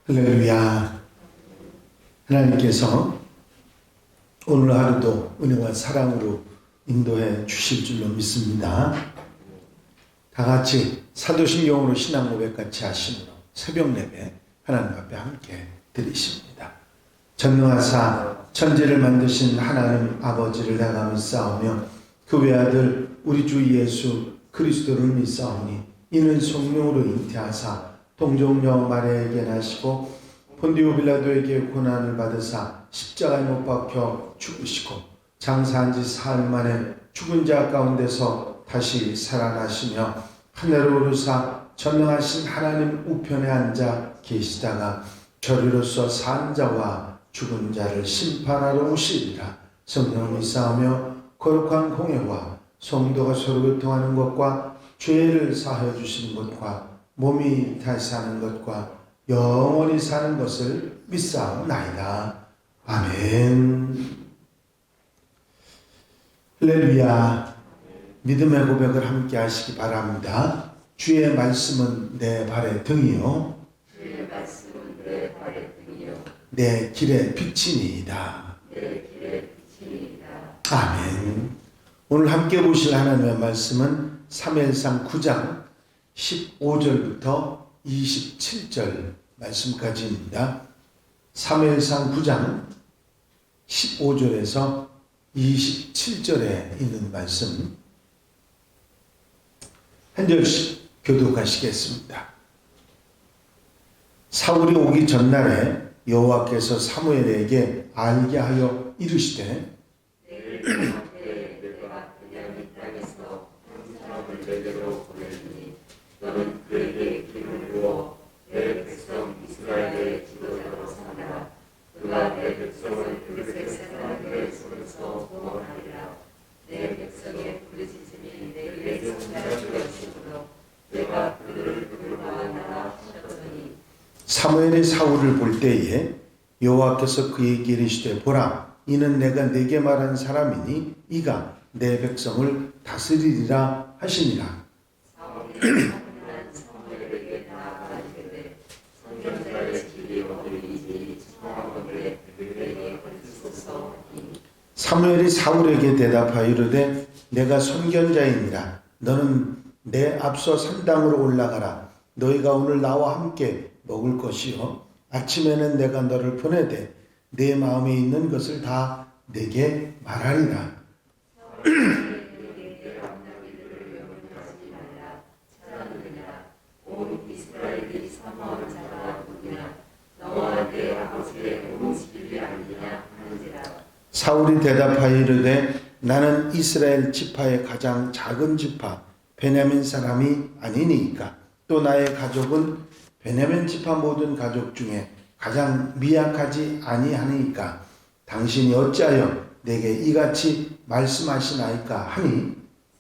할렐루야. 하나님께서 오늘 하루도 은혜와 사랑으로 인도해 주실 줄로 믿습니다. 다 같이 사도신경으로 신앙 고백 같이 하심으로 새벽 예배 하나님 앞에 함께 드리십니다. 전능하사 천지를 만드신 하나님 아버지를 내가 믿사오며 그 외아들 우리 주 예수 그리스도를 믿사오니 이는 성령으로 잉태하사 동정녀 마리아에게 나시고 본디오 빌라도에게 고난을 받으사 십자가에 못 박혀 죽으시고 장사한 지 사흘 만에 죽은 자 가운데서 다시 살아나시며 하늘로 오르사 전능하신 하나님 우편에 앉아 계시다가 저리로서 산 자와 죽은 자를 심판하러 오시리라. 성령을 믿사오며 거룩한 공예와 성도가 서로 교통하는 것과 죄를 사하여 주시는 것과 몸이 다시 사는 것과 영원히 사는 것을 믿사옵나이다. 아멘. 할렐루야. 믿음의 고백을 함께 하시기 바랍니다. 주의 말씀은 내 발의 등이요 주의 말씀은 내 발의 등이요 내 길의 빛이니이다. 내 길의 빛이니이다. 아멘. 오늘 함께 보실 하나님의 말씀은 사무엘상 9장 15절부터 27절 말씀까지입니다. 사무엘상 9장 15절에서 27절에 있는 말씀 한 절씩 교독하시겠습니다. 사울이 오기 전날에 여호와께서 사무엘에게 알게 하여 이르시되 내일 밤에 내가 그냥 이 땅에서 한 사람을 내게로 보내리니 너는 그에게 기름을 부어 내 백성 이스라엘의 지도자로 삼으라. 그가 내 백성을 그릇에 세상의 손에서 구원하리라. 내 백성의 부르짖음이 내게 성장이 되었으므로 내가 그들을 돌보았나라 하셨더니 사무엘이 사울을 볼 때에 여호와께서 그에게 이르시되 보라 이는 내가 네게 말한 사람이니 이가 내 백성을 다스리리라 하시니라. 사무엘에게 나아가시되 선견자의 길이 어디이지 청하건대 그에게 가르치소서. 사무엘이 사울에게 대답하여 이르되 내가 선견자이니라. 너는 내 앞서 산당으로 올라가라. 너희가 오늘 나와 함께 먹을 것이요 아침에는 내가 너를 보내되 내 마음에 있는 것을 다 내게 말하리라. 이스라엘이 사모하는 자가 누구냐? 너와 내 아버지의 음식이 아니냐 하는지라. 사울이 대답하여 이르되 나는 이스라엘 지파의 가장 작은 지파 베냐민 사람이 아니니까 또 나의 가족은 베냐민 지파 모든 가족 중에 가장 미약하지 아니하니까 당신이 어찌하여 내게 이같이 말씀하시나이까 하니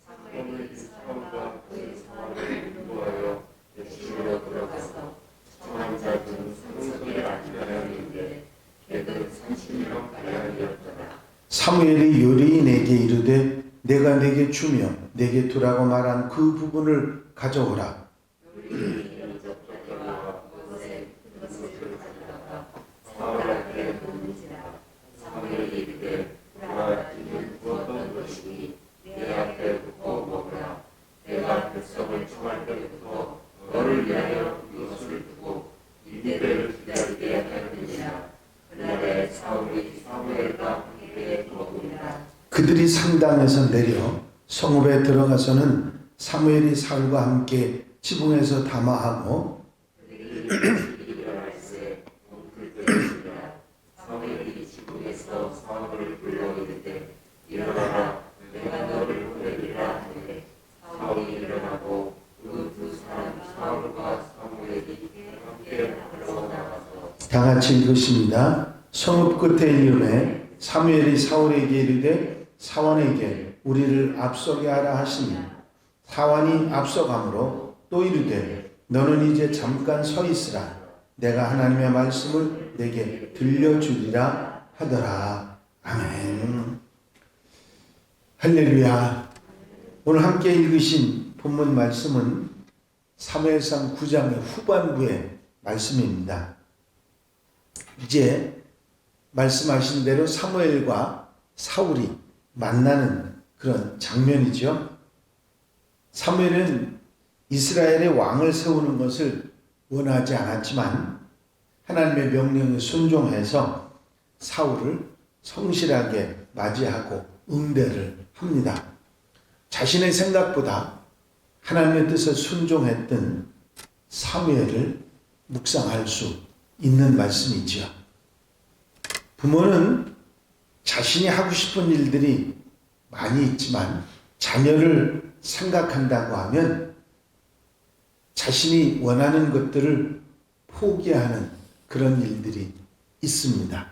사무엘이 사울과 그의 사람을 인도하여 백시로 들어가서 청한 자 중 상석의 아기가량인데 걔는 30명 가량이었더라. 사무엘이 요리인에게 이르되 내가 내게 주며 내게 두라고 말한 그 부분을 가져오라. 사무엘이 이르되 보라 이는 구웠던 것이니 내 앞에 두고 먹으라. 내가 백성을 청할 때부터 너를 위하여 이것을 두고 이때를 기다리게 하였느니라. 그날에 사울이 사무엘과 함께 먹으리라. 그들이 산당에서 내려 성읍에 들어가서는 사무엘이 사울과 함께 지붕에서 담화하고 사무엘이 지붕에서 사울을 불러 이르되 일어나라 내가 너를 보내리라 하되 사울이 일어나고 그 두 사람 사울과 사무엘이 함께 나가서 다 같이 읽으십니다. 성읍 끝에 이름에 사무엘이 사울에게 이르되 사원에게 우리를 앞서게 하라 하시니 사원이 앞서가므로 또 이르되 너는 이제 잠깐 서 있으라. 내가 하나님의 말씀을 내게 들려주리라 하더라. 아멘. 할렐루야. 오늘 함께 읽으신 본문 말씀은 사무엘상 9장의 후반부의 말씀입니다. 이제 말씀하신 대로 사무엘과 사울이 만나는 그런 장면이죠. 사무엘은 이스라엘의 왕을 세우는 것을 원하지 않았지만 하나님의 명령에 순종해서 사울을 성실하게 맞이하고 응대를 합니다. 자신의 생각보다 하나님의 뜻에 순종했던 사무엘을 묵상할 수 있는 말씀이지요. 부모는 자신이 하고 싶은 일들이 많이 있지만 자녀를 생각한다고 하면 자신이 원하는 것들을 포기하는 그런 일들이 있습니다.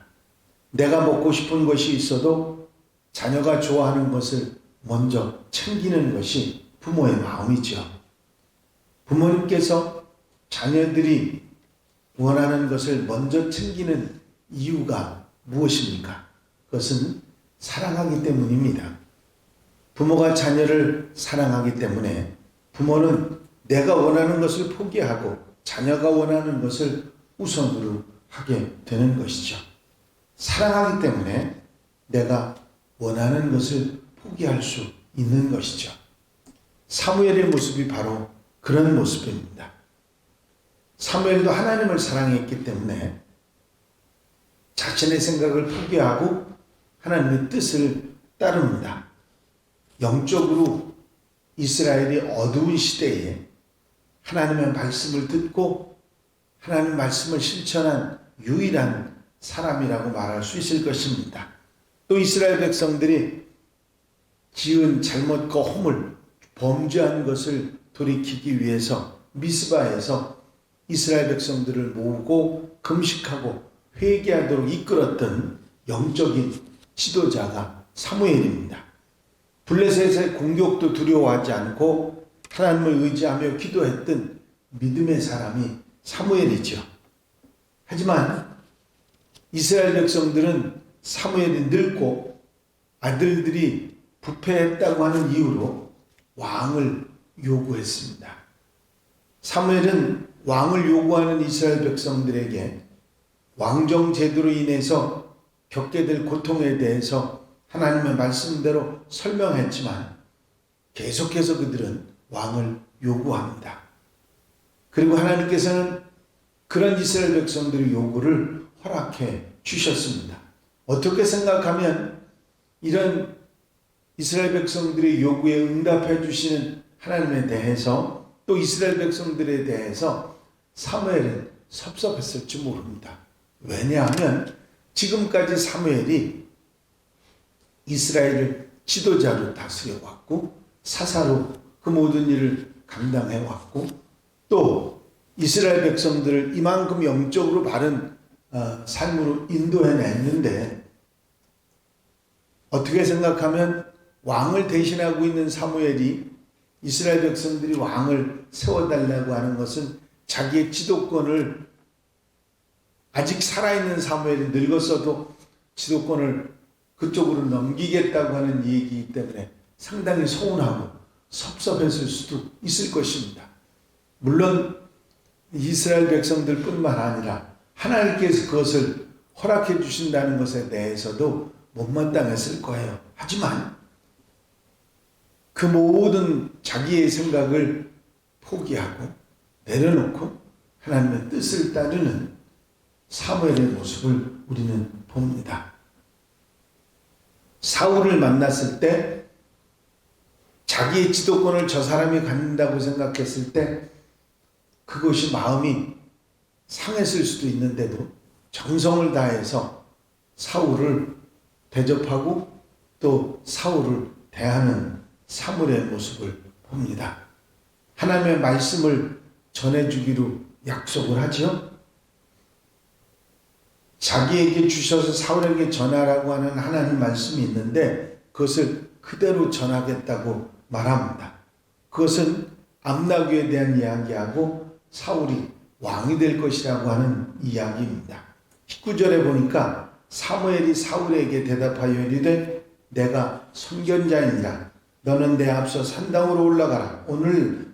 내가 먹고 싶은 것이 있어도 자녀가 좋아하는 것을 먼저 챙기는 것이 부모의 마음이죠. 부모님께서 자녀들이 원하는 것을 먼저 챙기는 이유가 무엇입니까? 그것은 사랑하기 때문입니다. 부모가 자녀를 사랑하기 때문에 부모는 내가 원하는 것을 포기하고 자녀가 원하는 것을 우선으로 하게 되는 것이죠. 사랑하기 때문에 내가 원하는 것을 포기할 수 있는 것이죠. 사무엘의 모습이 바로 그런 모습입니다. 사무엘도 하나님을 사랑했기 때문에 자신의 생각을 포기하고 하나님의 뜻을 따릅니다. 영적으로 이스라엘이 어두운 시대에 하나님의 말씀을 듣고 하나님의 말씀을 실천한 유일한 사람이라고 말할 수 있을 것입니다. 또 이스라엘 백성들이 지은 잘못과 허물, 범죄한 것을 돌이키기 위해서 미스바에서 이스라엘 백성들을 모으고 금식하고 회개하도록 이끌었던 영적인 지도자가 사무엘입니다. 블레셋의 공격도 두려워하지 않고 하나님을 의지하며 기도했던 믿음의 사람이 사무엘이죠. 하지만 이스라엘 백성들은 사무엘이 늙고 아들들이 부패했다고 하는 이유로 왕을 요구했습니다. 사무엘은 왕을 요구하는 이스라엘 백성들에게 왕정 제도로 인해서 겪게 될 고통에 대해서 하나님의 말씀대로 설명했지만 계속해서 그들은 왕을 요구합니다. 그리고 하나님께서는 그런 이스라엘 백성들의 요구를 허락해 주셨습니다. 어떻게 생각하면 이런 이스라엘 백성들의 요구에 응답해 주시는 하나님에 대해서 또 이스라엘 백성들에 대해서 사무엘은 섭섭했을지 모릅니다. 왜냐하면 지금까지 사무엘이 이스라엘을 지도자로 다스려왔고 사사로 그 모든 일을 감당해왔고 또 이스라엘 백성들을 이만큼 영적으로 바른 삶으로 인도해냈는데 어떻게 생각하면 왕을 대신하고 있는 사무엘이 이스라엘 백성들이 왕을 세워달라고 하는 것은 자기의 지도권을 아직 살아있는 사무엘이 늙었어도 지도권을 그쪽으로 넘기겠다고 하는 얘기이기 때문에 상당히 서운하고 섭섭했을 수도 있을 것입니다. 물론 이스라엘 백성들 뿐만 아니라 하나님께서 그것을 허락해 주신다는 것에 대해서도 못마땅했을 거예요. 하지만 그 모든 자기의 생각을 포기하고 내려놓고 하나님의 뜻을 따르는 사무엘의 모습을 우리는 봅니다. 사울을 만났을 때 자기의 지도권을 저 사람이 갖는다고 생각했을 때 그것이 마음이 상했을 수도 있는데도 정성을 다해서 사울을 대접하고 또 사울을 대하는 사무엘의 모습을 봅니다. 하나님의 말씀을 전해주기로 약속을 하죠. 자기에게 주셔서 사울에게 전하라고 하는 하나님 말씀이 있는데 그것을 그대로 전하겠다고 말합니다. 그것은 암나귀에 대한 이야기하고 사울이 왕이 될 것이라고 하는 이야기입니다. 19절에 보니까 사무엘이 사울에게 대답하여 이르되 내가 선견자이니라 너는 내 앞서 산당으로 올라가라.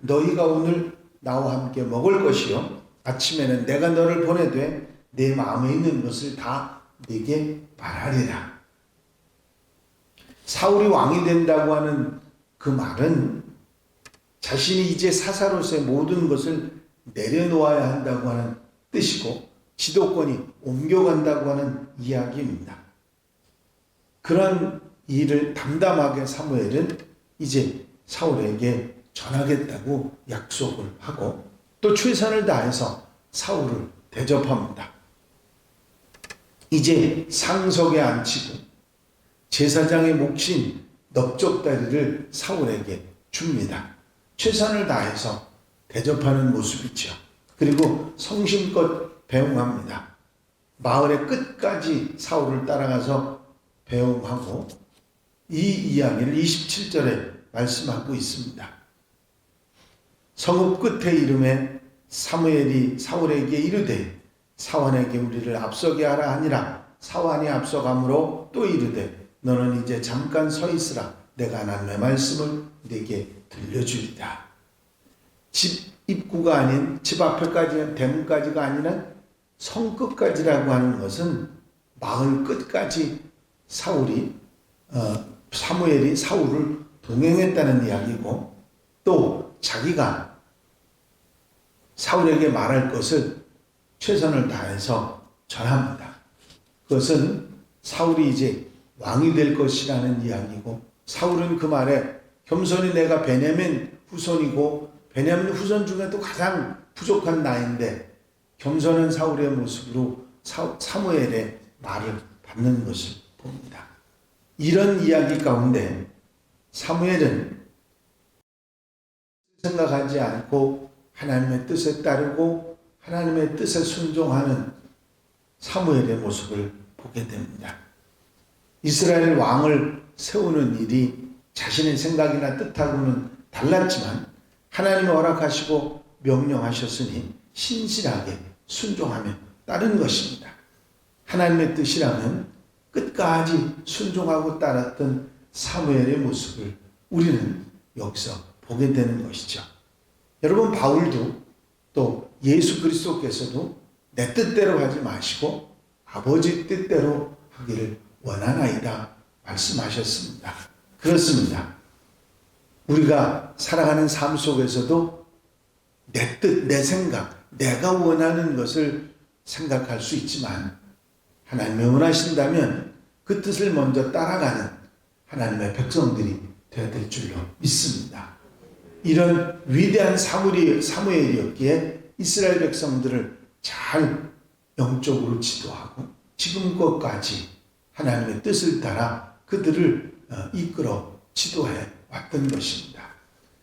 너희가 오늘 나와 함께 먹을 것이요 아침에는 내가 너를 보내되 내 마음에 있는 것을 다 내게 말하리라. 사울이 왕이 된다고 하는 그 말은 자신이 이제 사사로서의 모든 것을 내려놓아야 한다고 하는 뜻이고 지도권이 옮겨간다고 하는 이야기입니다. 그런 일을 담담하게 사무엘은 이제 사울에게 전하겠다고 약속을 하고 또 최선을 다해서 사울을 대접합니다. 이제 상석에 앉히고 제사장의 몫인 넓적다리를 사울에게 줍니다. 최선을 다해서 대접하는 모습이죠. 그리고 성심껏 배웅합니다. 마을의 끝까지 사울을 따라가서 배웅하고 이 이야기를 27절에 말씀하고 있습니다. 성읍 끝에 이름에 사무엘이 사울에게 이르되 사원에게 우리를 앞서게 하라 하니라. 사원이 앞서가므로 또 이르되 너는 이제 잠깐 서 있으라. 내가 하나님의 말씀을 네게 들려주리라. 집 입구가 아닌 집 앞에까지 대문까지가 아니라 성 끝까지라고 하는 것은 마을 끝까지 사무엘이 사울을 동행했다는 이야기고 또 자기가 사울에게 말할 것을 최선을 다해서 전합니다. 그것은 사울이 이제 왕이 될 것이라는 이야기고 사울은 그 말에 겸손히 내가 베냐민 후손이고 베냐민 후손 중에도 가장 부족한 나인데 겸손한 사울의 모습으로 사무엘의 말을 받는 것을 봅니다. 이런 이야기 가운데 사무엘은 생각하지 않고 하나님의 뜻에 따르고 하나님의 뜻에 순종하는 사무엘의 모습을 보게 됩니다. 이스라엘 왕을 세우는 일이 자신의 생각이나 뜻하고는 달랐지만 하나님이 허락하시고 명령하셨으니 신실하게 순종하며 따른 것입니다. 하나님의 뜻이라면 끝까지 순종하고 따랐던 사무엘의 모습을 우리는 여기서 보게 되는 것이죠. 여러분, 바울도 또 예수 그리스도께서도 내 뜻대로 하지 마시고 아버지 뜻대로 하기를 원하나이다 말씀하셨습니다. 그렇습니다. 우리가 살아가는 삶 속에서도 내 뜻, 내 생각, 내가 원하는 것을 생각할 수 있지만 하나님이 원하신다면 그 뜻을 먼저 따라가는 하나님의 백성들이 되어야 될 줄로 믿습니다. 이런 위대한 사무엘이었기에 이스라엘 백성들을 잘 영적으로 지도하고 지금껏까지 하나님의 뜻을 따라 그들을 이끌어 지도해 왔던 것입니다.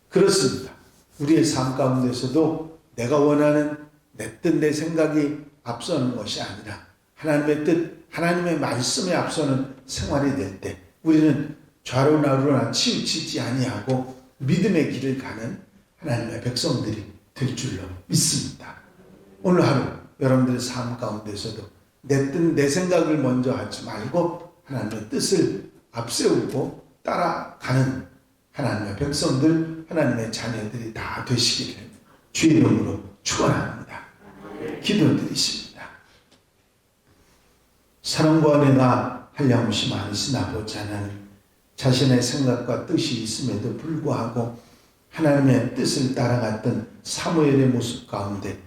그렇습니다. 우리의 삶 가운데서도 내가 원하는 내 뜻, 내 생각이 앞서는 것이 아니라 하나님의 뜻, 하나님의 말씀에 앞서는 생활이 될 때 우리는 좌로나로나 치우치지 아니하고 믿음의 길을 가는 하나님의 백성들이 될 줄로 믿습니다. 오늘 하루 여러분들의 삶 가운데서도 내 뜻, 내 생각을 먼저 하지 말고 하나님의 뜻을 앞세우고 따라가는 하나님의 백성들, 하나님의 자녀들이 다 되시기를 주의 이름으로 축원합니다. 기도드리십니다. 사랑과 은혜가 한량없이 많으신 아버지 하나님, 자신의 생각과 뜻이 있음에도 불구하고 하나님의 뜻을 따라갔던 사무엘의 모습 가운데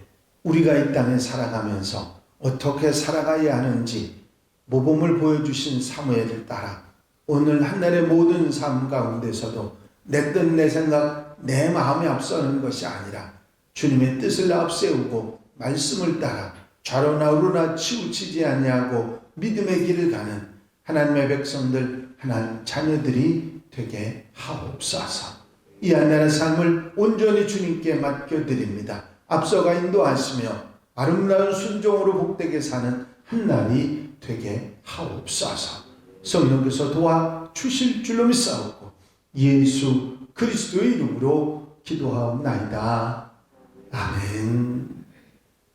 우리가 이 땅에 살아가면서 어떻게 살아가야 하는지 모범을 보여주신 사무엘을 따라 오늘 한날의 모든 삶 가운데서도 내 뜻, 내 생각, 내 마음이 앞서는 것이 아니라 주님의 뜻을 앞세우고 말씀을 따라 좌로나 우로나 치우치지 아니하고 믿음의 길을 가는 하나님의 백성들, 하나님 자녀들이 되게 하옵소서. 이 한날의 삶을 온전히 주님께 맡겨드립니다. 앞서가 인도하시며 아름다운 순종으로 복되게 사는 한날이 되게 하옵소서. 성령께서 도와 주실 줄로 믿사옵고 예수 그리스도의 이름으로 기도하옵나이다. 아멘.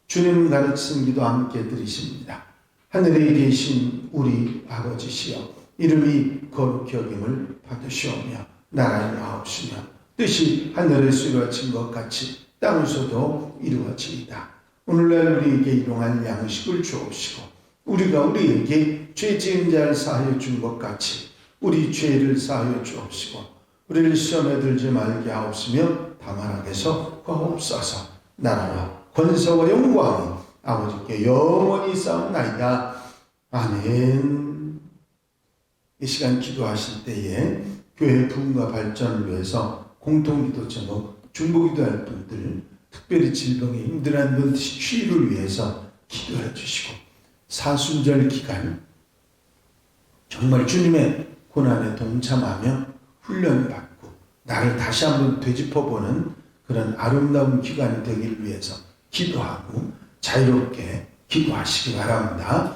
주님 가르치신 기도 함께 드리십니다. 하늘에 계신 우리 아버지시여, 이름이 거룩히 여김을 받으시오며 나라의 나옵시며 뜻이 하늘에서 이루어진 것 같이 땅에서도 이루어지이다. 오늘날 우리에게 일용할 양식을 주옵시고 우리가 우리에게 죄 지은 자를 사하여 준 것 같이 우리 죄를 사하여 주옵시고 우리를 시험에 들지 말게 하옵시며 다만 악에서 구하옵소서. 나라와 권세와 영광이 아버지께 영원히 쌓옵나이다. 아멘. 이 시간 기도하실 때에 교회 부흥과 발전을 위해서 공통기도 제목 중보기도할 분들, 특별히 질병에 힘들어하는 분들 치유를 위해서 기도해 주시고 사순절 기간 정말 주님의 고난에 동참하며 훈련받고 나를 다시 한번 되짚어보는 그런 아름다운 기간이 되길 위해서 기도하고 자유롭게 기도하시기 바랍니다.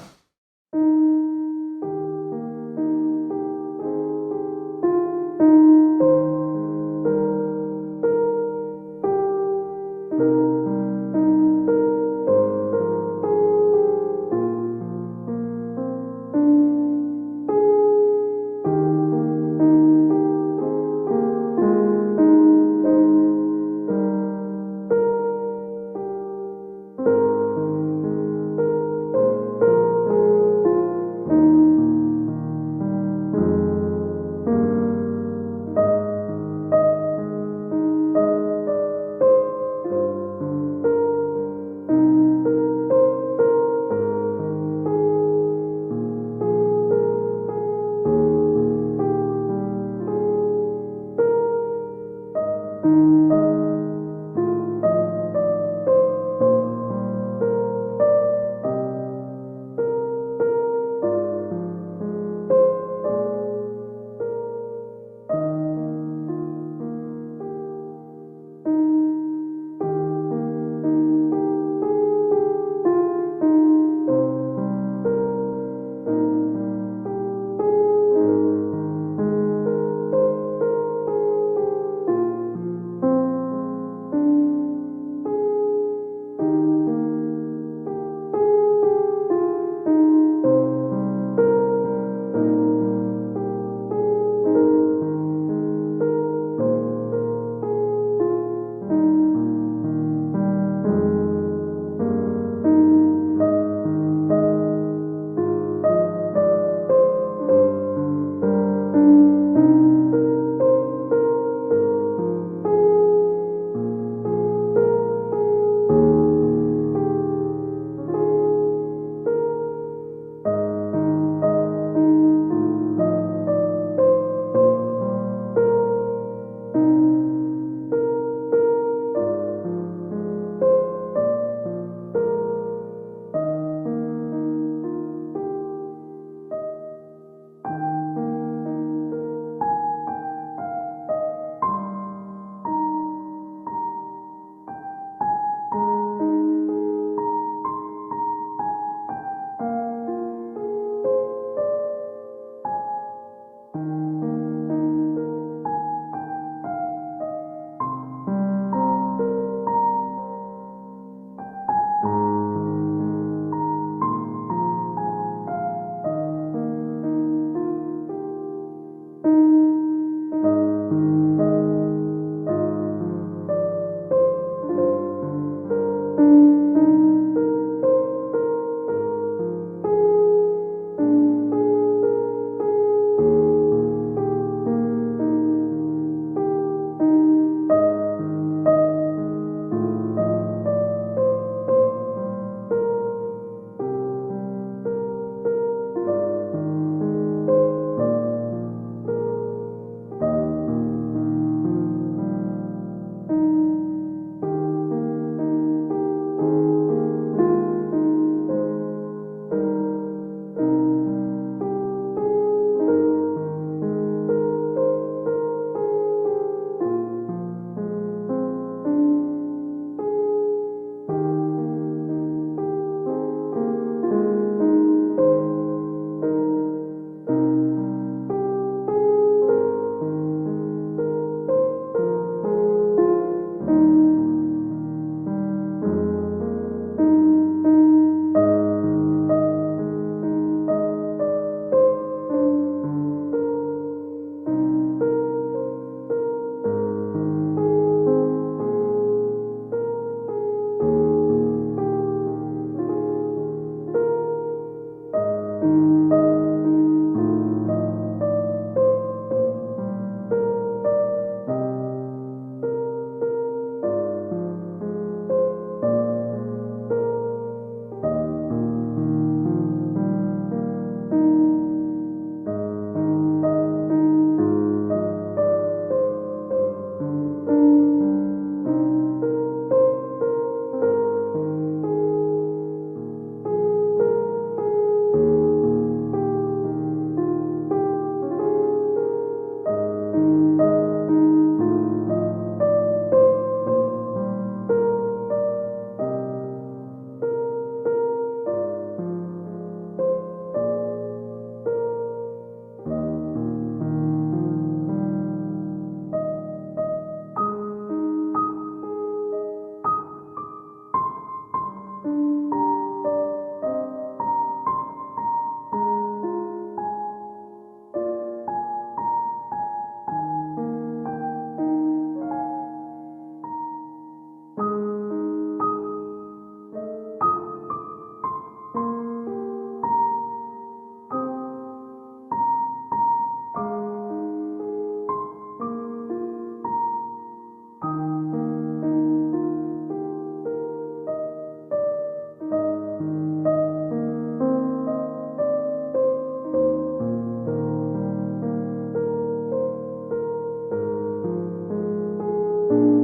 주옵소서.